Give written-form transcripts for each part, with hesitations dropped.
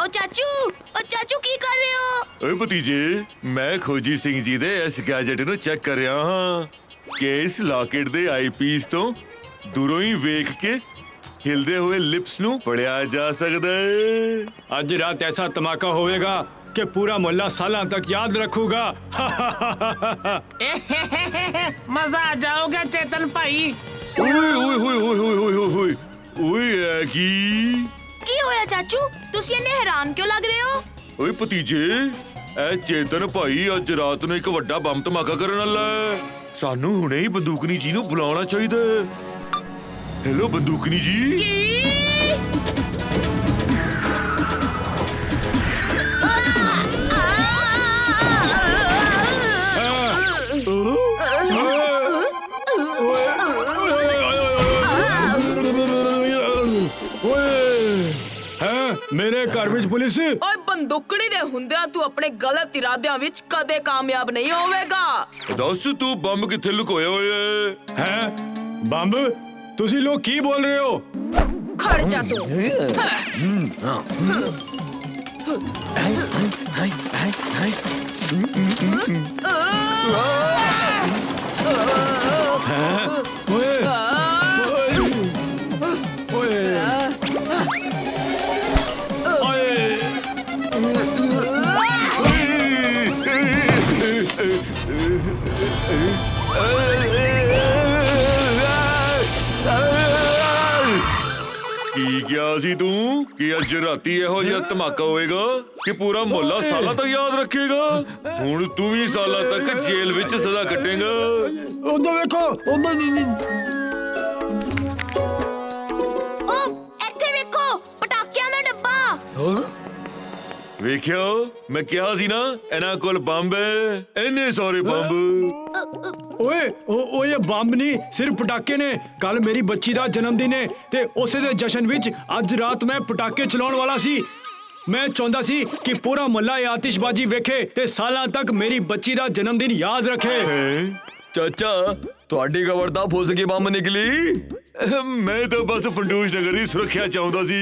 ओ चाचू की कर रहे हो? ਓਏ ਭਤੀਜੇ, ਮੈਂ ਖੋਜੀ ਸਿੰਘ ਜੀ ਦੇ ਇਸ ਗੈਜਟ ਨੂੰ ਚੈੱਕ ਕਰ ਰਿਹਾ ਹਾਂ ਕਿ ਇਸ ਲਾਕਟ ਦੇ ਆਈਪੀਸ ਤੋਂ ਦੂਰੋਂ ਹੀ ਵੇਖ ਕੇ ਹਿਲਦੇ ਹੋਏ ਲਿਪਸ ਨੂੰ ਪੜਿਆ ਜਾ ਸਕਦਾ ਹੈ। आज रात ऐसा धमाका होएगा कि पूरा मोहल्ला सालों तक याद रखूगा। मजा आ जाओगे चेतन भाई। ਓਏ ਓਏ ਓਏ ਓਏ ਓਏ ਓਏ ਓਏ ਓਏ ਐ ਕੀ ਹੋਇਆ ਚਾਚੂ? ਤੁਸੀਂ ਇੰਨੇ ਹੈਰਾਨ ਕਿਉਂ ਲੱਗ ਰਹੇ ਹੋ? ਓਏ ਭਤੀਜੇ, ਇਹ ਚੇਤਨ ਭਾਈ ਅੱਜ ਰਾਤ ਨੂੰ ਇੱਕ ਵੱਡਾ ਬੰਬ ਧਮਾਕਾ ਕਰਨ ਵਾਲਾ ਹੈ। ਸਾਨੂੰ ਹੁਣੇ ਹੀ ਬੰਦੂਕਨੀ ਜੀ ਨੂੰ ਬੁਲਾਉਣਾ ਚਾਹੀਦਾ ਹੈ। ਹੈਲੋ ਬੰਦੂਕਨੀ ਜੀ। मेरे घर विच पुलिस। ਓਏ ਬੰਦੂਕੜੀ ਦੇ ਹੁੰਦਿਆਂ ਤੂੰ ਆਪਣੇ ਗਲਤ ਇਰਾਦਿਆਂ ਵਿੱਚ ਕਦੇ ਕਾਮਯਾਬ ਨਹੀਂ ਹੋਵੇਗਾ। ਦੱਸ ਤੂੰ ਬੰਬ ਕਿੱਥੇ ਲੁਕੋਇਆ ਹੋਇਆ ਹੈ? हैं बम्ब, तुसी लोग की बोल रहे हो? ਖੜ ਜਾ ਤੂੰ। ਕੀ ਕਿਹਾ ਸੀ ਤੂੰ ਕਿ ਅੱਜ ਰਾਤੀ ਇਹੋ ਜਿਹਾ ਧਮਾਕਾ ਹੋਏਗਾ ਕਿ ਪੂਰਾ ਮੁਹੱਲਾ ਸਾਲਾਂ ਤੱਕ ਯਾਦ ਰੱਖੇਗਾ? ਹੁਣ ਤੂੰ ਵੀ ਸਾਲਾਂ ਤੱਕ ਜੇਲ੍ਹ ਵਿੱਚ ਸਜ਼ਾ ਕੱਟੇਗਾ। उधर देखो, उधर ओ ਇੱਥੇ ਵੇਖੋ, ਪਟਾਕਿਆਂ ਦਾ ਡੱਬਾ। ਵੇਖਿਆ, ਮੈਂ ਕਿਹਾ ਸੀ ਨਾ ਇਹਨਾਂ ਕੋਲ ਬੰਬ ਹੈ। ਇੰਨੇ ਸਾਰੇ ਬੰਬ। ओए ओ ये बंब नहीं, सिर्फ पटाके ने। कल मेरी बच्ची दा जन्मदिन है ते उसे दे जश्न विच अज रात मैं पटाके चलाउण वाला सी। मैं चाहता सी कि पूरा मोहल्ला ये आतिशबाजी वेखे ते सालां तक मेरी बच्ची दा जन्मदिन याद रखे। ਚਾਚਾ, ਤੁਹਾਡੀ ਖਬਰ ਤਾਂ ਫੁੱਸ ਕੇ ਬੰਬ ਨਿਕਲੀ। ਮੈਂ ਤਾਂ ਬਸ ਫੰਡੂਸ਼ ਨਗਰ ਦੀ ਸੁਰੱਖਿਆ ਚਾਹੁੰਦਾ ਸੀ।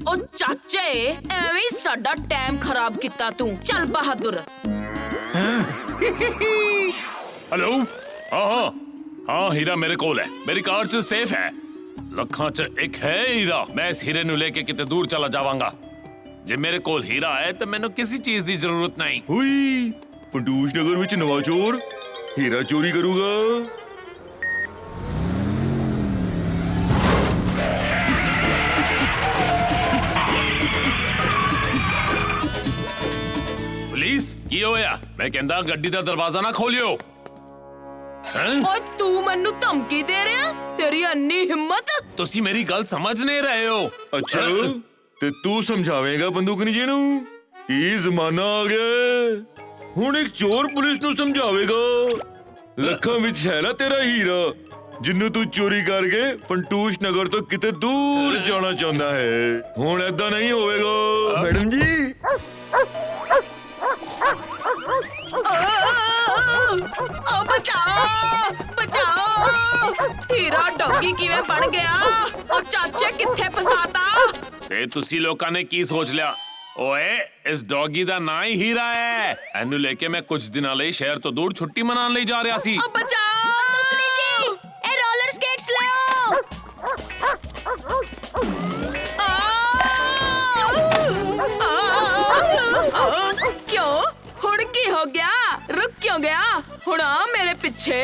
ਓ ਚਾਚੇ, ਐਵੇਂ ਹੀ ਸਾਡਾ ਟਾਈਮ ਖਰਾਬ ਕੀਤਾ ਤੂੰ। ਚੱਲ ਬਹਾਦਰ। हेलो। हाँ हीरा मेरे कोल है, मेरी कार च सेफ है। लखां च एक है हीरा। मैं इस हीरे नु लेके किते दूर चला जावांगा। जे मेरे कोल हीरा है तो मैनू किसी चीज दी जरूरत नहीं। हुई फंडूश नगर विच नवा चोर हीरा चोरी करूगा। पुलिस की होया? मैं कहंदा गड्डी दा दरवाजा ना खोलियो। ਓਏ ਤੂੰ ਮੈਨੂੰ ਧਮਕੀ ਦੇ ਰਿਹਾ? ਤੇਰੀ ਇੰਨੀ ਹਿੰਮਤ? ਤੁਸੀਂ ਮੇਰੀ ਗੱਲ ਸਮਝ ਨਹੀਂ ਰਹੇ ਹੋ। अच्छा ते तू समझावेगा बंदूकनी जी नू? की जमाना आ गया हुण एक चोर पुलिस नू समझावेगा। लखां विच है ना तेरा हीरा जिन्नू तू चोरी करके फंटूश नगर तो किते दूर जाना चाहता है। हुण ऐदा नहीं होवेगा। मैडम जी, ਓ ਬਚਾਓ। ਹੀਰਾ ਡੌਗੀ ਕਿਵੇਂ ਬਣ ਗਿਆ? ਓ ਚਾਚੇ ਕਿੱਥੇ ਫਸਾਤਾ? ਤੇ ਤੁਸੀਂ ਲੋਕਾਂ ਨੇ ਕੀ ਸੋਚ ਲਿਆ? ਓਏ ਇਸ ਡੌਗੀ ਦਾ ਨਾਂ ਹੀ ਹੀਰਾ ਹੈ। ਇਹਨੂੰ ਲੈ ਕੇ ਮੈਂ ਕੁਝ ਦਿਨਾਂ ਲਈ ਸ਼ਹਿਰ ਤੋਂ ਦੂਰ ਛੁੱਟੀ ਮਨਾਉਣ ਲਈ ਜਾ ਰਿਹਾ ਸੀ। ਓ ਬਚਾਓ ਜੀ, ਇਹ ਰੋਲਰ ਸਕੇਟਸ ਲਿਓ। ਕਿਉਂ? ਹੁਣ ਕੀ ਹੋ ਗਿਆ? ਰੁਕ ਕਿਉਂ ਗਿਆ? ਹੁਣ ਆ ਮੇਰੇ ਪਿੱਛੇ।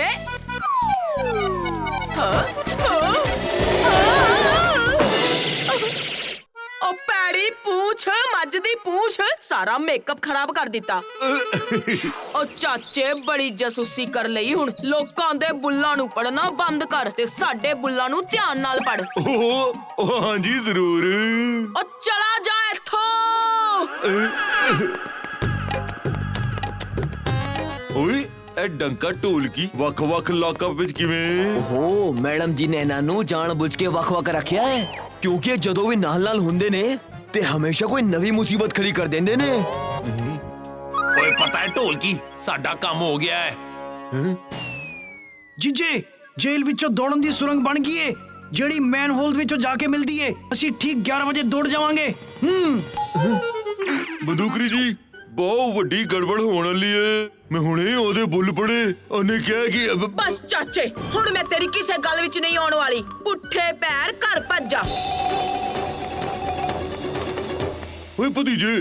ਓ ਪੈੜੀ ਪੂਛ, ਮੱਝ ਦੀ ਪੂਛ, ਸਾਰਾ ਮੇਕਅਪ ਖਰਾਬ ਕਰ ਦਿੱਤਾ। ਓ ਚਾਚੇ, ਬੜੀ ਜਾਸੂਸੀ ਕਰ ਲਈ ਹੁਣ। ਲੋਕਾਂ ਦੇ ਬੁੱਲਾਂ ਨੂੰ ਪੜਨਾ ਬੰਦ ਕਰ ਤੇ ਸਾਡੇ ਬੁੱਲਾਂ ਨੂੰ ਧਿਆਨ ਨਾਲ ਪੜ। ओह हाँ जी जरूर। ਓ ਚਲਾ ਜਾ ਇੱਥੋਂ। ओए ए डंका ढोलकी वख-वख लॉकअप विच किवें? ओहो, मैडम जी ने ਇਹਨਾਂ ਨੂੰ ਜਾਣਬੁੱਝ ਕੇ ਵੱਖ-ਵੱਖ ਰੱਖਿਆ ਹੈ ਕਿਉਂਕਿ ਜਦੋਂ ਵੀ ਨਾਲ-ਨਾਲ ਹੁੰਦੇ ਨੇ ਤੇ ਹਮੇਸ਼ਾ ਕੋਈ ਨਵੀਂ ਮੁਸੀਬਤ ਖੜੀ ਕਰ ਦਿੰਦੇ ਨੇ। ਓਏ ਪਤਾ ਹੈ ਢੋਲਕੀ, ਸਾਡਾ ਕੰਮ ਹੋ ਗਿਆ ਹੈ। ਜੀਜੇ, ਜੇਲ੍ਹ ਵਿੱਚੋਂ ਦੌੜਨ ਦੀ ਸੁਰੰਗ ਬਣ ਗਈ ਏ ਜਿਹੜੀ ਮੈਨ ਹੋਲ ਵਿੱਚੋਂ ਜਾ ਕੇ ਮਿਲਦੀ ਏ। ਅਸੀਂ ਠੀਕ 11 ਵਜੇ ਦੌੜ ਜਾਵਾਂਗੇ। ਬੰਦੂਕਰੀ ਜੀ ਬਹੁਤ ਵੱਡੀ ਗੜਬੜ ਹੋਣ ਵਾਲੀ ਏ। ਮੈਂ ਹੁਣੇ ਉਹਦੇ ਬੁੱਲ ਪੜੇ, ਉਹਨੇ ਕਿਹਾ ਕਿ ਬਸ ਚਾਚੇ, ਹੁਣ ਮੈਂ ਤੇਰੀ ਕਿਸੇ ਗੱਲ ਵਿੱਚ ਨਹੀਂ ਆਉਣ ਵਾਲੀ। ਪੁੱਠੇ ਪੈਰ ਘਰ ਭੱਜ ਜਾ। ਓਏ ਭਤੀਜੇ,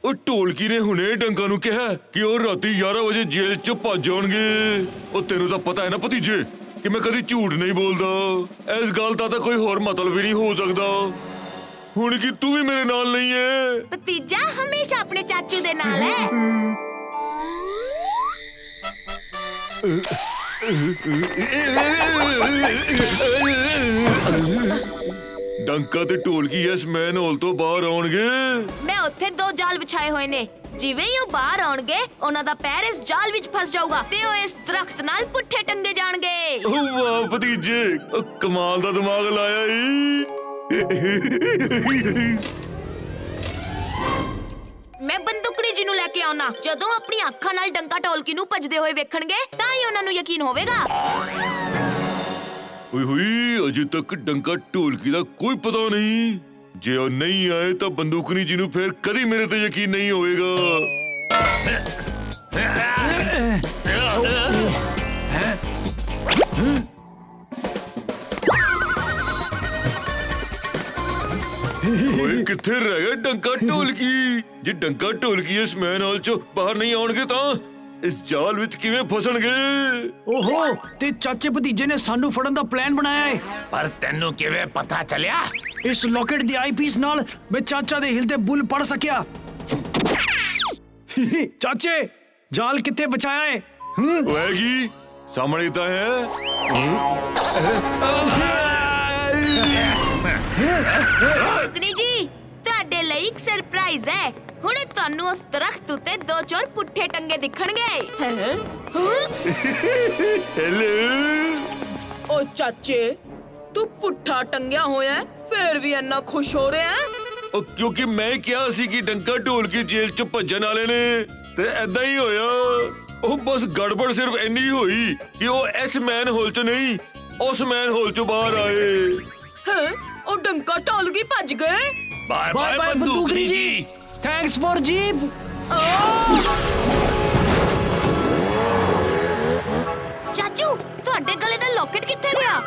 ਉਹ ਢੋਲਕੀ ਨੇ ਹੁਣੇ ਡੰਕਾ ਨੂੰ ਕਿਹਾ ਕਿ ਉਹ ਰਾਤੀ 11 ਵਜੇ ਜੇਲ੍ਹ 'ਚ ਭੱਜ ਜਾਣਗੇ। ਉਹ ਤੈਨੂੰ ਤਾਂ ਪਤਾ ਹੈ ਨਾ ਭਤੀਜੇ ਕਿ ਮੈਂ ਕਦੀ ਝੂਠ ਨਹੀਂ ਬੋਲਦਾ। ਇਸ ਗੱਲ ਦਾ ਤਾਂ ਕੋਈ ਹੋਰ ਮਤਲਬ ਵੀ ਨਹੀਂ ਹੋ ਸਕਦਾ। ਹੁਣ ਕੀ ਤੂੰ ਵੀ ਮੇਰੇ ਨਾਲ ਨਹੀਂ ਹੈ? ਭਤੀਜਾ ਹਮੇਸ਼ਾ ਆਪਣੇ ਚਾਚੂ ਦੇ ਨਾਲ ਹੈ। ਡੰਕਾ ਤੇ ਢੋਲਕੀ ਇਸ ਮੈਨ ਹਾਲ ਤੋਂ ਬਾਹਰ ਆਉਣਗੇ। ਮੈਂ ਉੱਥੇ 2 ਜਾਲ ਵਿਛਾਏ ਹੋਏ ਨੇ। ਜਿਵੇਂ ਹੀ ਉਹ ਬਾਹਰ ਆਉਣਗੇ, ਉਹਨਾਂ ਦਾ ਪੈਰ ਇਸ ਜਾਲ ਵਿੱਚ ਫਸ ਜਾਊਗਾ ਤੇ ਉਹ ਇਸ ਦਰਖਤ ਨਾਲ ਪੁੱਠੇ ਟੰਗੇ ਜਾਣਗੇ। ਓ ਵਾਹ ਭਤੀਜੇ, ਉਹ ਕਮਾਲ ਦਾ ਦਿਮਾਗ ਲਾਇਆ ਈ। ਮੈਂ ਬੰਦੂਕੜੀ ਜੀ ਨੂੰ ਲੈ ਕੇ ਆਉਣਾ। ਜਦੋਂ ਆਪਣੀ ਅੱਖਾਂ ਨਾਲ ਡੰਕਾ ਢੋਲਕੀ ਨੂੰ ਭੱਜਦੇ ਹੋਏ ਵੇਖਣਗੇ ਤਾਂ ਹੀ ਉਹਨਾਂ ਨੂੰ ਯਕੀਨ ਹੋਵੇਗਾ। ਓਏ ਹੋਏ, ਅਜੇ ਤੱਕ ਡੰਕਾ ਢੋਲਕੀ ਦਾ ਕੋਈ ਪਤਾ ਨਹੀਂ। ਜੇ ਉਹ ਨਹੀਂ ਆਏ ਤਾਂ ਬੰਦੂਕਣੀ ਜੀ ਨੂੰ ਫਿਰ ਕਦੀ ਮੇਰੇ ਤੇ ਯਕੀਨ ਨਹੀਂ ਹੋਵੇਗਾ। ਓਏ ਕਿੱਥੇ ਰਹਿ ਗਿਆ ਡੰਕਾ ਢੋਲਕੀ? ਜੇ ਡੰਕਾ ਢੋਲਕੀ ਇਸ ਮੈਨ ਹਾਲ ਚੋਂ ਬਾਹਰ ਨਹੀਂ ਆਉਣਗੇ ਤਾਂ ਇਸ ਜਾਲ ਵਿੱਚ ਕਿਵੇਂ ਫਸਣਗੇ? ਓਹੋ, ਤੇ ਚਾਚੇ ਭਤੀਜੇ ਨੇ ਸਾਨੂੰ ਫੜਨ ਦਾ ਪਲਾਨ ਬਣਾਇਆ ਹੈ। ਪਰ ਤੈਨੂੰ ਕਿਵੇਂ ਪਤਾ ਚੱਲਿਆ? ਇਸ ਲੋਕੇਟ ਦੀ ਆਈਪੀਸ ਨਾਲ ਮੈਂ ਚਾਚਾ ਦੇ ਹਿਲਦੇ ਬੁੱਲ ਪੜ ਸਕਿਆ। ਚਾਚੇ, ਜਾਲ ਕਿੱਥੇ ਬਚਾਇਆ ਹੈ? ਹੋਏਗੀ ਸਾਹਮਣੇ ਤਾਂ ਹੈ। ਬੰਦੂਕੜੀ ਜੀ, ਤੁਹਾਡੇ ਲਈ ਇੱਕ ਸਰਪ੍ਰਾਈਜ਼ ਹੈ। ਹੁਣੇ ਤੁਹਾਨੂੰ ਉਸ ਦਰਖਤ ਉੱਤੇ 2 ਚੋਰ ਪੁੱਠੇ ਟੰਗੇ ਦਿਖਣਗੇ। ਹੈਲੋ। ਓ ਚਾਚੇ, ਤੂੰ ਪੁੱਠਾ ਟੰਗਿਆ ਹੋਇਆ ਹੈ, ਫੇਰ ਵੀ ਇੰਨਾ ਖੁਸ਼ ਹੋ ਰਿਹਾ ਹੈ? ਉਹ ਕਿਉਂਕਿ ਮੈਂ ਕਿਹਾ ਸੀ ਕਿ ਡੰਕਾ ਢੋਲਕੀ ਜੇਲ੍ਹ 'ਚ ਭੱਜਣ ਵਾਲੇ ਨੇ ਤੇ ਐਦਾਂ ਹੀ ਹੋਇਆ। ਉਹ ਬਸ ਗੜਬੜ ਸਿਰਫ ਇੰਨੀ ਹੋਈ ਕਿ ਉਹ ਇਸ ਮੈਨ ਹੋਲ 'ਚ ਨਹੀਂ, ਉਸ ਮੈਨ ਹੋਲ 'ਚੋਂ ਬਾਹਰ ਆਏ। ਹੈਂ? ਉਹ ਡੰਕਾ ਢੋਲਕੀ ਭੱਜ ਗਏ? ਬਾਏ ਬਾਏ ਬਾਏ ਬੰਦੂਕਰੀ ਜੀ। Thanks for jeep. ਚਾਚੂ, ਤੁਹਾਡੇ ਗਲੇ ਦਾ ਲੋਕੇਟ ਕਿੱਥੇ ਗਿਆ?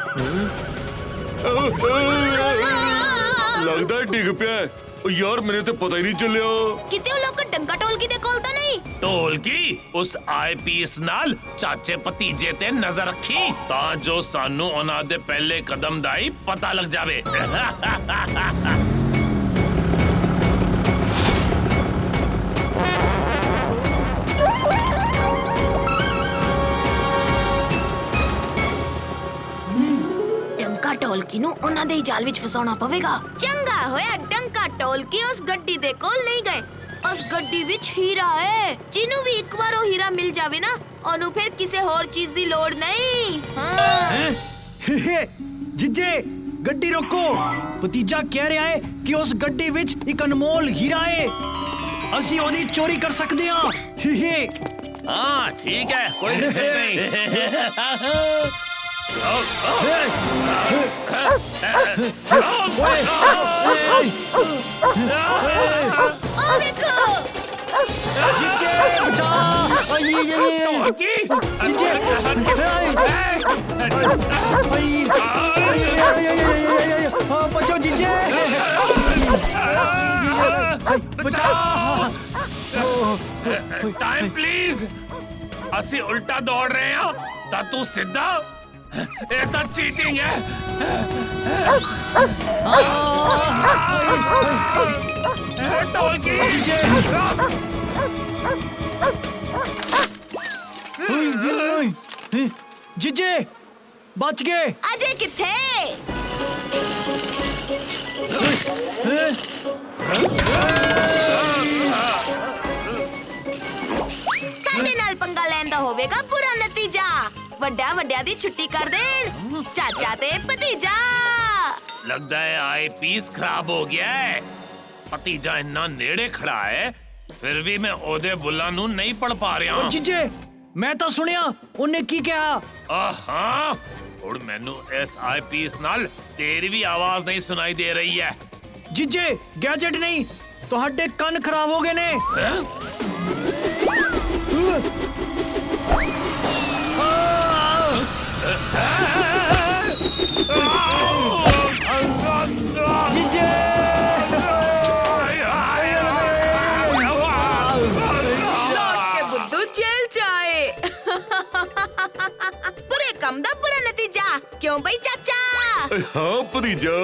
ਲੱਗਦਾ ਡਿੱਗ ਪਿਆ। ਉਹ ਯਾਰ ਮੈਨੂੰ ਤੇ ਪਤਾ ਹੀ ਨਹੀਂ ਚੱਲਿਆ। ਕਿਤੇ ਉਹ ਲੋਕੇਟ ਡੰਕਾ ਢੋਲਕੀ ਦੇ ਕੋਲ ਤਾਂ ਨਹੀਂ? ਢੋਲਕੀ ਉਸ ਆਈਪੀਐਸ ਨਾਲ ਚਾਚੇ ਭਤੀਜੇ ਤੇ ਨਜ਼ਰ ਰੱਖੀ ਤਾਂ ਜੋ ਸਾਨੂੰ ਉਹਨਾਂ ਦੇ ਪਹਿਲੇ ਕਦਮ ਦਾ ਹੀ ਪਤਾ ਲੱਗ ਜਾਵੇ। ਡੰਕਾ ਢੋਲਕੀ ਨੂੰ ਉਹਨਾਂ ਦੇ ਹੀ ਜਾਲ ਵਿੱਚ ਫਸਾਉਣਾ ਪਵੇਗਾ। ਚੰਗਾ ਹੋਇਆ ਡੰਕਾ ਢੋਲਕੀ ਉਸ ਗੱਡੀ ਦੇ ਕੋਲ ਨਹੀਂ ਗਏ। ਉਸ ਗੱਡੀ ਵਿੱਚ ਹੀਰਾ ਹੈ। ਜਿਹਨੂੰ ਵੀ ਇੱਕ ਵਾਰ ਉਹ ਹੀਰਾ ਮਿਲ ਜਾਵੇ ਨਾ, ਉਹਨੂੰ ਫਿਰ ਕਿਸੇ ਹੋਰ ਚੀਜ਼ ਦੀ ਲੋੜ ਨਹੀਂ। ਹਾਂ। ਜੀਜੇ, ਗੱਡੀ ਰੋਕੋ। ਭਤੀਜਾ ਕਹਿ ਰਿਹਾ ਹੈ ਕਿ ਉਸ ਗੱਡੀ ਵਿੱਚ ਇੱਕ ਅਨਮੋਲ ਹੀਰਾ ਹੈ। ਅਸੀਂ ਉਹਦੀ ਚੋਰੀ ਕਰ ਸਕਦੇ ਹਾਂ। हाँ ठीक है, कोई दिक्कत नहीं। ਉਹ ਵੇਖੋ, ਜੀਜੇ ਬਚਾ। ढोलकी, ਜੀਜੇ ਬਚੋ ਜੀਜੇ। ਬਚਾ। Time please. ਅਸੀਂ ਉਲਟਾ ਦੌੜ ਰਹੇ ਹਾਂ ਤਾਂ ਤੂੰ ਸਿੱਧਾ। ਇਹ ਤਾਂ ਚੀਟਿੰਗ ਹੈ। ਢੋਲਕੀ ਜੀਜੇ ਜੀਜੇ ਬਚ ਗਏ। ਅਜੇ ਕਿੱਥੇ? ਸਾਡੇ ਨਾਲ ਪੰਗਾ ਲੈਣ ਦਾ ਹੋਵੇਗਾ ਬੁਰਾ ਨਤੀਜਾ। ਵੱਡਿਆਂ ਵੱਡਿਆਂ ਦੀ ਛੁੱਟੀ ਕਰ ਦੇਣ ਚਾਚਾ ਤੇ ਭਤੀਜਾ। लगता है आई पीस खराब हो गया है। भतीजा इन्ना नेड़े खड़ा है फिर भी मैं ओदे बुल्ला नू नहीं पढ़ पा रहा। ਜੀਜੇ, ਮੈਂ ਤਾਂ ਸੁਣਿਆ ਉਹਨੇ ਕੀ ਕਿਹਾ। हाँ हुण मैनू इस आई पीस नाल तेरी भी आवाज नहीं सुनाई दे रही है। ਜੀਜੇ, ਗੈਜਟ ਨਹੀਂ, ਤੁਹਾਡੇ ਕੰਨ ਖਰਾਬ ਹੋ ਗਏ ਨੇ। ਜੀਜੇ लौट के बुद्धू जेल जाए। बुरे काम दा बुरा नतीजा क्यों भाई चाचा? ਹਾਂ ਭਤੀਜਾ।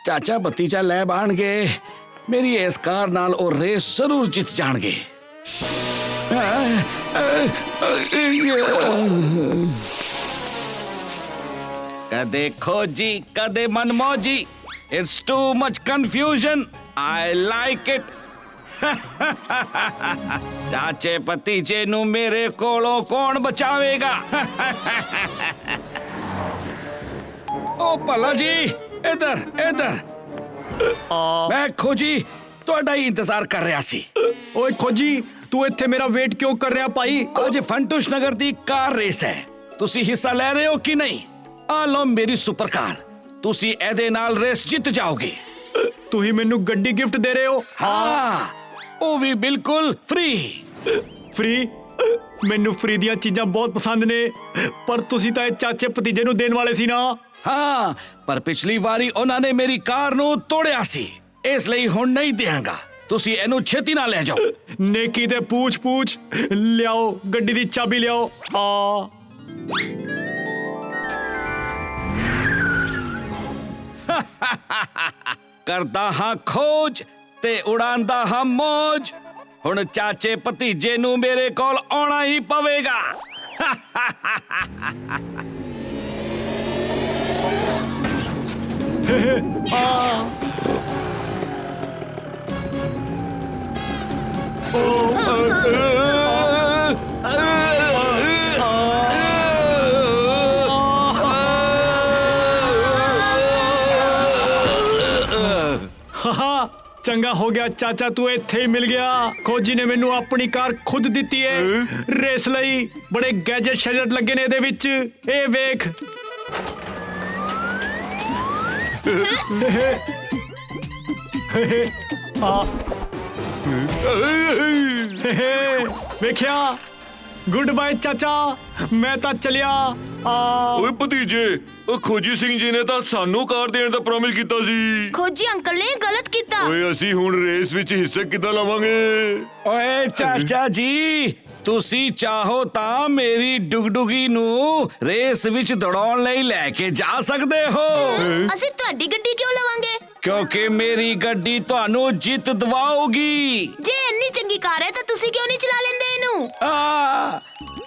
ਚਾਚਾ ਭਤੀਜਾ ਲੈ ਬਾਣਗੇ ਮੇਰੀ ਇਸ ਕਾਰ ਨਾਲ ਉਹ ਰੇਸ ਜ਼ਰੂਰ ਜਿੱਤ ਜਾਣਗੇ। ਕਦੇ ਖੋਜੀ ਕਦੇ ਮਨਮੌਜੀ, it's too much confusion, I like it. ਚਾਚੇ ਭਤੀਜੇ ਨੂੰ ਮੇਰੇ ਕੋਲੋਂ ਕੌਣ ਬਚਾਵੇਗਾ? ਓ ਭਲਾ ਜੀ, ਇਧਰ ਇਧਰ। ਮੈਂ ਖੋਜੀ ਤੁਹਾਡਾ ਹੀ ਇੰਤਜ਼ਾਰ ਕਰ ਰਿਹਾ ਸੀ। ਓਏ ਖੋਜੀ, ਤੂੰ ਇੱਥੇ ਮੇਰਾ ਵੇਟ ਕਿਉਂ ਕਰ ਰਿਹਾ ਭਾਈ? ਅੱਜ ਫੰਟੂਸ਼ ਨਗਰ ਦੀ ਕਾਰ ਰੇਸ ਹੈ, ਤੁਸੀਂ ਹਿੱਸਾ ਲੈ ਰਹੇ ਹੋ ਕਿ ਨਹੀਂ? ਆ ਲਓ ਮੇਰੀ ਸੁਪਰ ਕਾਰ, ਤੁਸੀਂ ਇਹਦੇ ਨਾਲ ਰੇਸ ਜਿੱਤ ਜਾਓਗੇ। ਤੁਸੀਂ ਮੈਨੂੰ ਗੱਡੀ ਗਿਫਟ ਦੇ ਰਹੇ ਹੋ? ਹਾਂ, ਉਹ ਵੀ ਬਿਲਕੁਲ ਫ੍ਰੀ। ਫ੍ਰੀ? ਮੈਨੂੰ ਫ੍ਰੀ ਦੀਆਂ ਚੀਜ਼ਾਂ ਬਹੁਤ ਪਸੰਦ ਨੇ, ਪਰ ਤੁਸੀਂ ਤਾਂ ਇਹ ਚਾਚੇ ਭਤੀਜੇ ਨੂੰ ਦੇਣ ਵਾਲੇ ਸੀ ਨਾ। ਹਾਂ, ਪਰ ਪਿਛਲੀ ਵਾਰੀ ਉਹਨਾਂ ਨੇ ਮੇਰੀ ਕਾਰ ਨੂੰ ਤੋੜਿਆ ਸੀ, ਇਸ ਲਈ ਹੁਣ ਨਹੀਂ ਦਿਆਂਗਾ। ਤੁਸੀਂ ਇਹਨੂੰ ਛੇਤੀ ਨਾਲ ਲੈ ਜਾਓ। ਨੇਕੀ ਤੇ ਪੂਛ ਪੂਛ। ਲਿਆਓ ਗੱਡੀ ਦੀ ਚਾਬੀ, ਲਿਆਓ। ਆ ਕਰਦਾ ਹਾਂ ਖੋਜ ਤੇ ਉਡਾਂਦਾ ਹਾਂ ਮੌਜ, ਹੁਣ ਚਾਚੇ ਭਤੀਜੇ ਨੂੰ ਮੇਰੇ ਕੋਲ ਆਉਣਾ ਹੀ ਪਵੇਗਾ। ਹਾਹਾ, ਚੰਗਾ ਹੋ ਗਿਆ ਚਾਚਾ, ਤੂੰ ਇੱਥੇ ਹੀ ਮਿਲ ਗਿਆ। ਖੋਜੀ ਨੇ ਮੈਨੂੰ ਆਪਣੀ ਕਾਰ ਖੁਦ ਦਿੱਤੀ ਏ ਰੇਸ ਲਈ। ਬੜੇ ਗੈਜਟ ਸ਼ੈਜਟ ਲੱਗੇ ਨੇ ਇਹਦੇ ਵਿੱਚ, ਇਹ ਵੇਖ। ਵੇਖਿਆ? ਗੁੱਡ ਬਾਏ ਚਾਚਾ, ਮੈਂ ਤਾਂ ਚਲਿਆ। ਓਏ ਭਤੀਜੇ, ਉਹ ਖੋਜੀ ਸਿੰਘ ਜੀ ਨੇ ਤਾਂ ਸਾਨੂੰ ਕਾਰ ਦੇਣ ਦਾ ਪ੍ਰੋਮਿਸ ਕੀਤਾ ਸੀ। ਖੋਜੀ ਅੰਕਲ ਨੇ ਗਲਤ ਕੀਤਾ। ਓਏ ਅਸੀਂ ਹੁਣ ਰੇਸ ਵਿੱਚ ਹਿੱਸਾ ਕਿੱਦਾਂ ਲਵਾਂਗੇ? ਓਏ ਚਾਚਾ ਜੀ, ਤੁਸੀਂ ਚਾਹੋ ਤਾਂ ਮੇਰੀ ਡੁਗਡੁਗੀ ਨੂੰ ਰੇਸ ਵਿੱਚ ਦੌੜਾਉਣ ਲਈ ਲੈ ਕੇ ਜਾ ਸਕਦੇ ਹੋ, ਅਸੀਂ ਤੁਹਾਡੀ ਗੱਡੀ ਕਿਉਂ ਲਵਾਂਗੇ? ਕਿਉਂਕਿ ਮੇਰੀ ਗੱਡੀ ਤੁਹਾਨੂੰ ਜਿੱਤ ਦਿਵਾਉਗੀ। ਜੇ ਇੰਨੀ ਚੰਗੀ ਕਾਰ ਹੈ ਤਾਂ ਤੁਸੀਂ ਕਿਉਂ ਨਹੀਂ ਚਲਾ ਲੈਂਦੇ ਇਹਨੂੰ?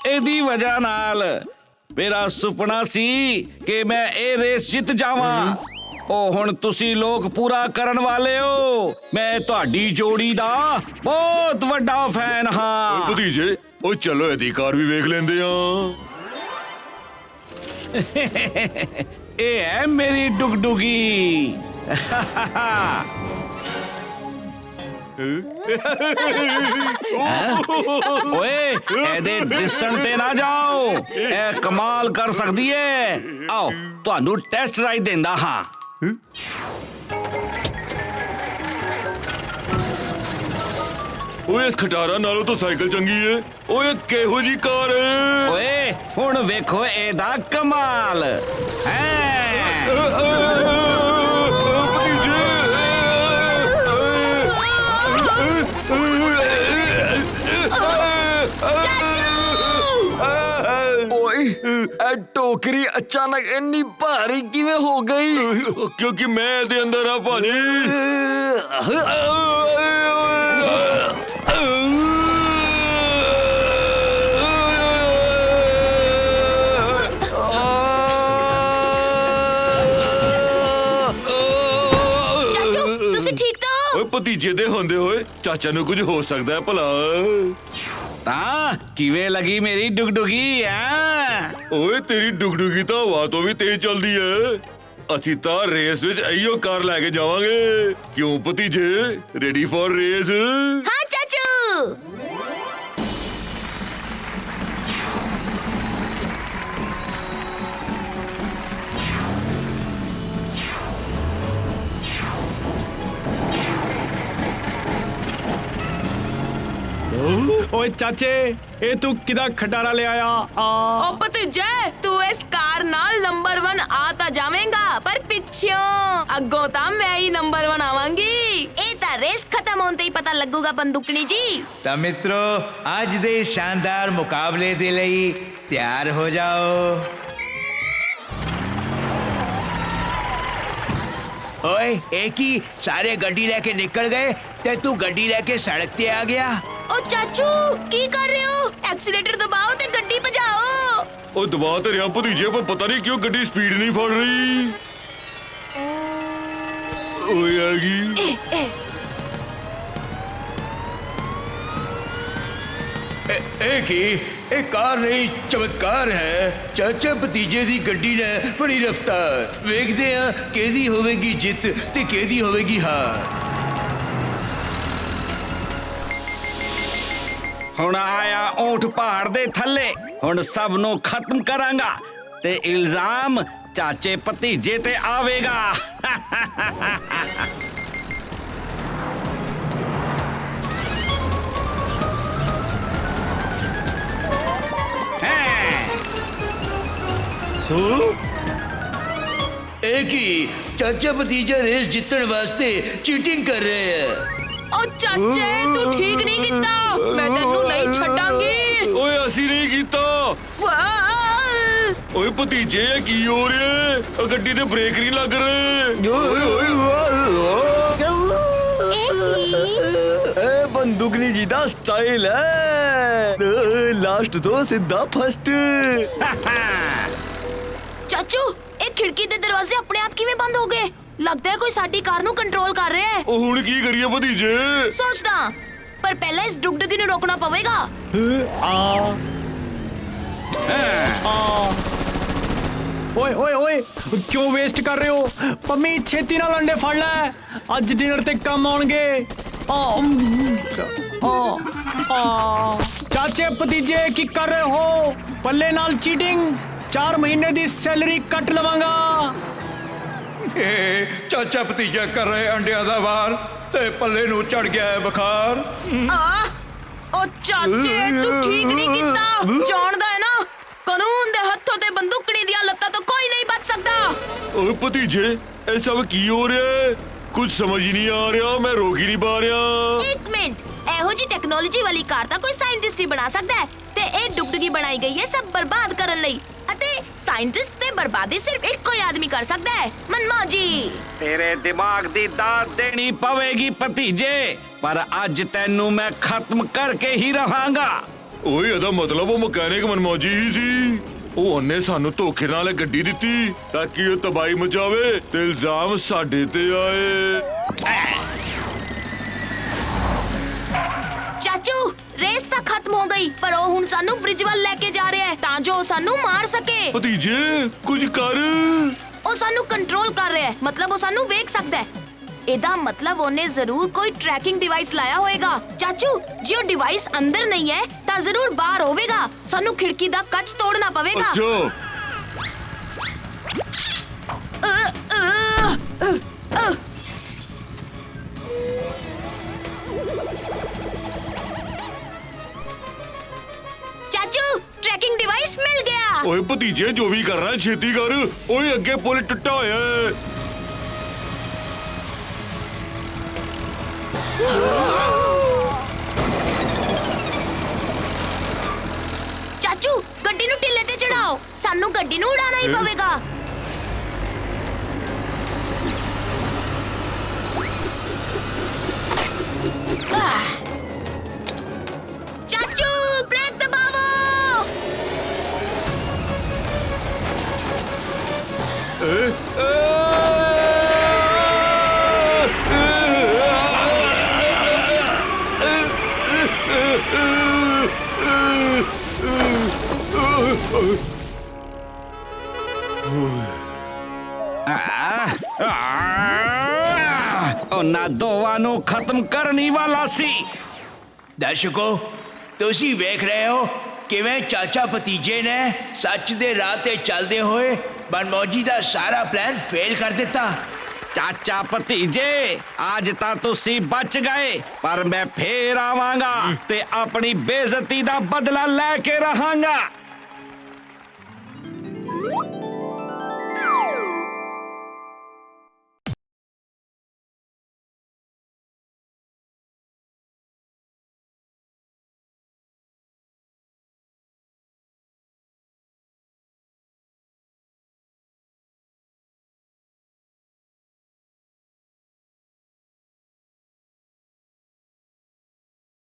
ਇਹਦੀ ਵਜ੍ਹਾ ਨਾਲ ਮੇਰਾ ਸੁਪਨਾ ਸੀ ਕਿ ਮੈਂ ਇਹ ਰੇਸ ਜਿੱਤ ਜਾਵਾਂ, ਉਹ ਹੁਣ ਤੁਸੀਂ ਲੋਕ ਪੂਰਾ ਕਰਨ ਵਾਲੇ ਹੋ। ਮੈਂ ਤੁਹਾਡੀ ਜੋੜੀ ਦਾ ਬਹੁਤ ਵੱਡਾ ਫੈਨ ਹਾਂ। ਓਏ ਭਤੀਜੇ, ਉਹ ਚਲੋ ਇਹਦੀ ਕਾਰ ਵੀ ਵੇਖ ਲੈਂਦੇ ਆ। ਇਹ ਹੈ ਮੇਰੀ ਡੁਗਡੁਗੀ। ਓਏ, ਇਹਦੇ ਦਿਸਣ ਤੇ ਨਾ ਜਾਓ, ਇਹ ਕਮਾਲ ਕਰ ਸਕਦੀ ਏ। ਆਓ ਤੁਹਾਨੂੰ ਟੈਸਟ ਰਾਈਡ ਦਿੰਦਾ ਹਾਂ। ਓਏ ਇਸ ਖਟਾਰਾ ਨਾਲੋਂ ਤਾਂ ਸਾਈਕਲ ਚੰਗੀ ਏ। ਓਏ ਕਿਹੋ ਜੀ ਕਾਰ ਏ? ਓਏ ਹੁਣ ਵੇਖੋ ਇਹਦਾ ਕਮਾਲ ਹੈ। ਓਏ, ਇਹ ਟੋਕਰੀ ਅਚਾਨਕ ਇੰਨੀ ਭਾਰੀ ਕਿਵੇਂ ਹੋ ਗਈ? ਕਿਉਂਕਿ ਮੈਂ ਇਹਦੇ ਅੰਦਰ ਆ ਭਾਜੀ। ਚਾਚੂ, ਤੁਸੀਂ ਠੀਕ ਤਾਂ ਹੋ? ਓਏ ਭਤੀਜੇ ਦੇ ਹੁੰਦੇ ਹੋਏ ਚਾਚਾ ਨੂੰ ਕੁਝ ਹੋ ਸਕਦਾ ਹੈ ਭਲਾ। ਤਾਂ ਕਿਵੇਂ ਲੱਗੀ ਮੇਰੀ ਡੁਗਡੁਗੀ ਆ? ਓਏ ਤੇਰੀ ਡੁਗਡੁਗੀ ਤਾਂ ਹਵਾ ਤੋਂ ਵੀ ਤੇਜ਼ ਚੱਲਦੀ ਐ। ਅਸੀਂ ਤਾਂ ਰੇਸ ਵਿੱਚ ਇਹੀਓ ਕਾਰ ਲੈ ਕੇ ਜਾਵਾਂਗੇ। ਕਿਉਂ ਭਤੀਜੇ, ਰੈਡੀ ਫॉर ਰੇਸ? हाँ चाचू। ਓਏ ਚਾਚੇ ਇਹ ਤੂੰ ਕਿਦਾ ਖਟਾਰਾ ਲੈ ਆਇਆ ਆ ओ भतीजे तू इस कार नाल नंबर 1 आ ता जावेगा पर पिछों अगों ता मैं ही नंबर 1 आवांगी। ਇਹ ਤਾਂ ਰੇਸ ਖਤਮ ਹੋਣ ਤੇ ਹੀ ਪਤਾ ਲੱਗੂਗਾ ਬੰਦੂਕਣੀ ਜੀ। ਤਾਂ ਮਿੱਤਰੋ ਅੱਜ ਦੇ ਸ਼ਾਨਦਾਰ ਮੁਕਾਬਲੇ ਦੇ ਲਈ ਤਿਆਰ ਹੋ ਜਾਓ। ਓਏ ਇਹ ਕੀ ਸਾਰੇ ਗੱਡੀ ਲੈ ਕੇ ਨਿਕਲ ਗਏ ਤੇ ਤੂੰ ਗੱਡੀ ਲੈ ਕੇ ਸੜਕ ਤੇ ਆ ਗਿਆ। ਓ ਚਾਚੂ ਕੀ ਕਰ ਰਹੇ ਹੋ? ਐਕਸੀਲੇਟਰ ਦਬਾਓ ਤੇ ਗੱਡੀ ਭਜਾਓ। ਉਹ ਦਬਾ ਤੇ ਰਿਹਾ ਭਤੀਜੇ, ਪਰ ਪਤਾ ਨਹੀਂ ਕਿਉਂ ਗੱਡੀ ਸਪੀਡ ਨਹੀਂ ਫੜ ਰਹੀ। ਓਏ ਆ ਗਈ। ਇਹ ਕੀ ਇਹ ਕਾਰ ਨਹੀਂ ਚਮਤਕਾਰ ਹੈ। ਚਾਚਾ ਭਤੀਜੇ ਦੀ ਗੱਡੀ ਨੇ ਫੜੀ ਰਫ਼ਤਾਰ। ਵੇਖਦੇ ਆ ਕਿਹਦੀ ਹੋਵੇਗੀ ਜਿੱਤ ਤੇ ਕਿਹਦੀ ਹੋਵੇਗੀ ਹਾਰ। ਹੁਣ ਆਇਆ ਊਂਠ ਪਹਾੜ ਦੇ ਥੱਲੇ। ਹੁਣ ਸਭ ਨੂੰ ਖਤਮ ਕਰਾਂਗਾ ਤੇ ਇਲਜ਼ਾਮ ਚਾਚੇ ਭਤੀਜੇ ਤੇ ਆਵੇਗਾ। ਇਹ ਕੀ ਚਾਚਾ ਭਤੀਜਾ ਰੇਸ ਜਿੱਤਣ ਵਾਸਤੇ ਚੀਟਿੰਗ ਕਰ ਰਹੇ ਹੈ। ओ चाचे तू ठीक नहीं कीता, मैं तेनू नहीं छड्डांगी। ਓਏ ਅਸੀਂ ਨਹੀਂ ਕੀਤਾ। ਵਾਹ! ਓਏ ਭਤੀਜੇ ਇਹ ਕੀ ਹੋ ਰਿਹਾ? ਉਹ ਗੱਡੀ ਤੇ ਬ੍ਰੇਕ ਨਹੀਂ ਲੱਗ ਰਹੇ। ਓਏ ਇਹ ਬੰਦੂਕਨੀ ਜੀ ਦਾ ਸਟਾਈਲ ਹੈ। ਲਾਸਟ ਤੋਂ ਸਿੱਧਾ ਫਸਟ। ਚਾਚੂ ਇਹ ਖਿੜਕੀ ਦੇ ਦਰਵਾਜ਼ੇ ਆਪਣੇ ਆਪ ਕਿਵੇਂ ਬੰਦ ਹੋ ਗਏ? ਲੱਗਦਾ ਹੈ ਕੋਈ ਸਾਡੀ ਕਾਰ ਨੂੰ ਕੰਟਰੋਲ ਕਰ ਰਿਹਾ ਹੈ। ਉਹ ਹੁਣ ਕੀ ਕਰੀਏ ਭਤੀਜੇ? ਸੋਚਦਾ ਪਰ ਪਹਿਲਾਂ ਇਸ ਡੁਗਡੁਗੀ ਨੂੰ ਰੋਕਣਾ ਪਵੇਗਾ। ਓਏ ਓਏ ਓਏ ਕਿਉਂ ਵੇਸਟ ਕਰ ਰਹੇ ਹੋ? ਪੰਮੀ ਛੇਤੀ ਨਾਲ ਅੰਡੇ ਫੜ ਲੈ, ਅੱਜ ਡਿਨਰ ਤੇ ਕੰਮ ਆਉਣਗੇ। ਚਾਚੇ ਭਤੀਜੇ ਕੀ ਕਰ ਰਹੇ ਹੋ? ਪੱਲੇ ਨਾਲ ਚੀਟਿੰਗ। 4 ਮਹੀਨੇ ਦੀ ਸੈਲਰੀ ਕੱਟ ਲਵਾਂਗਾ। ਚਾਚਾ ਭਤੀਜਾ ਕਰ ਰਹੇ ਅੰਡਿਆਂ ਦਾ ਵਾਰ ਤੇ ਪੱਲੇ ਨੂੰ ਚੜ ਗਿਆ ਹੈ ਬੁਖਾਰ। ਆ ओ चाचे तू ठीक नहीं कीता। ਜਾਣਦਾ ਹੈ ਨਾ ਕਾਨੂੰਨ ਦੇ ਹੱਥੋਂ ਤੇ ਬੰਦੂਕਣੀ ਦੀਆਂ ਲੱਤਾਂ ਤੋਂ ਕੋਈ ਨਹੀਂ ਬਚ ਸਕਦਾ। ਓਏ ਭਤੀਜੇ ਇਹ ਸਭ ਕੀ ਹੋ ਰਿਹਾ ਹੈ? ਕੁਝ ਸਮਝ ਹੀ ਨਹੀਂ ਆ ਰਿਹਾ। ਮੈਂ ਰੋਕ ਹੀ ਨਹੀਂ ਪਾ ਰਿਹਾ। ਇੱਕ ਮਿੰਟ, ਇਹੋ ਜੀ ਟੈਕਨੋਲੋਜੀ ਵਾਲੀ ਕਾਰ ਤਾਂ ਕੋਈ ਸਾਇੰਟਿਸਟ ਹੀ ਬਣਾ ਸਕਦਾ ਹੈ ਤੇ ਇਹ ਡੁਗਡੁਗੀ ਬਣਾਈ ਗਈ ਹੈ ਸਭ ਬਰਬਾਦ ਕਰਨ ਲਈ। ਅਤੇ ਸਾਇੰਟਿਸਟ ਤੇ ਬਰਬਾਦੀ ਸਿਰਫ ਇੱਕੋ ਹੀ ਆਦਮੀ ਕਰ ਸਕਦਾ ਹੈ, ਮਨਮੋਜੀ। ਤੇਰੇ ਦਿਮਾਗ ਦੀ ਦਾਤ ਦੇਣੀ ਪਵੇਗੀ ਭਤੀਜੇ, ਪਰ ਅੱਜ ਤੈਨੂੰ ਮੈਂ ਖਤਮ ਕਰਕੇ ਹੀ ਰਹਾਂਗਾ। ਓਏ ਇਹਦਾ ਮਤਲਬ ਉਹ ਮਕੈਨਿਕ ਮਨਮੌਜੀ ਹੀ ਸੀ। ਉਹਨੇ ਸਾਨੂੰ ਧੋਖੇ ਨਾਲ ਇਹ ਗੱਡੀ ਦਿੱਤੀ ਤਾਂ ਕਿ ਉਹ ਤਬਾਹੀ ਮਚਾਵੇ ਤੇ ਇਲਜ਼ਾਮ ਸਾਡੇ ਤੇ ਆਏ। ਚਾਚੂ ਰੇਸ ਤਾਂ ਖਤਮ ਹੋ ਗਈ ਪਰ ਉਹ ਹੁਣ ਸਾਨੂੰ ਬ੍ਰਿਜ ਵੱਲ ਲੈ ਕੇ ਜਾ ਰਿਹਾ ਹੈ ਤਾਂ ਜੋ ਉਹ ਸਾਨੂੰ ਮਾਰ ਸਕੇ। ਭਤੀਜੇ ਕੁਝ ਕਰ। ਉਹ ਸਾਨੂੰ ਕੰਟਰੋਲ ਕਰ ਰਿਹਾ ਹੈ, ਮਤਲਬ ਉਹ ਸਾਨੂੰ ਵੇਖ ਸਕਦਾ ਹੈ। ਇਹਦਾ ਮਤਲਬ ਉਹਨੇ ਜ਼ਰੂਰ ਕੋਈ ਟਰੈਕਿੰਗ ਡਿਵਾਈਸ ਲਾਇਆ ਹੋਵੇਗਾ। ਚਾਚੂ ਜੇ ਉਹ ਡਿਵਾਈਸ ਅੰਦਰ ਨਹੀਂ ਹੈ ਤਾਂ ਜ਼ਰੂਰ ਬਾਹਰ ਹੋਵੇਗਾ। ਸਾਨੂੰ ਖਿੜਕੀ ਦਾ ਕੱਚ ਤੋੜਨਾ ਪਵੇਗਾ। ਅੱਛਾ ਚਾਚੂ ਟਰੈਕਿੰਗ ਡਿਵਾਈਸ ਮਿਲ ਗਿਆ। ਓਏ ਭਤੀਜੇ ਜੋ ਵੀ ਕਰਨਾ ਛੇਤੀ ਕਰ। ਓਏ ਅੱਗੇ ਪੁਲ ਟੁੱਟਾ ਹੋਇਆ ਹੈ। ਚਾਚੂ ਗੱਡੀ ਨੂੰ ਢਿੱਲੇ ਤੇ ਚੜਾਓ, ਸਾਨੂੰ ਗੱਡੀ ਨੂੰ ਉਡਾਣਾ ਹੀ ਪਵੇਗਾ। ਚਾਚੂ ਬ੍ਰੇਕ ਦਬਾਵੋ। ਉਹਨਾਂ ਦੋਵਾਂ ਨੂੰ ਖਤਮ ਕਰਨ ਹੀ ਵਾਲਾ ਸੀ। ਦਰਸ਼ਕੋ, ਤੁਸੀਂ ਵੇਖ ਰਹੇ ਹੋ ਕਿਵੇਂ ਚਾਚਾ ਭਤੀਜੇ ਨੇ ਸੱਚ ਦੇ ਰਾਹ ਤੇ ਚੱਲਦੇ ਹੋਏ ਬਣਮੌਜੀ ਦਾ ਸਾਰਾ ਪਲਾਨ ਫੇਲ ਕਰ ਦਿੱਤਾ। ਚਾਚਾ ਭਤੀਜੇ, ਅੱਜ ਤਾਂ ਤੁਸੀਂ ਬਚ ਗਏ, ਪਰ ਮੈਂ ਫੇਰ ਆਵਾਂਗਾ ਤੇ ਆਪਣੀ ਬੇਇੱਜ਼ਤੀ ਦਾ ਬਦਲਾ ਲੈ ਕੇ ਰਹਾਂਗਾ।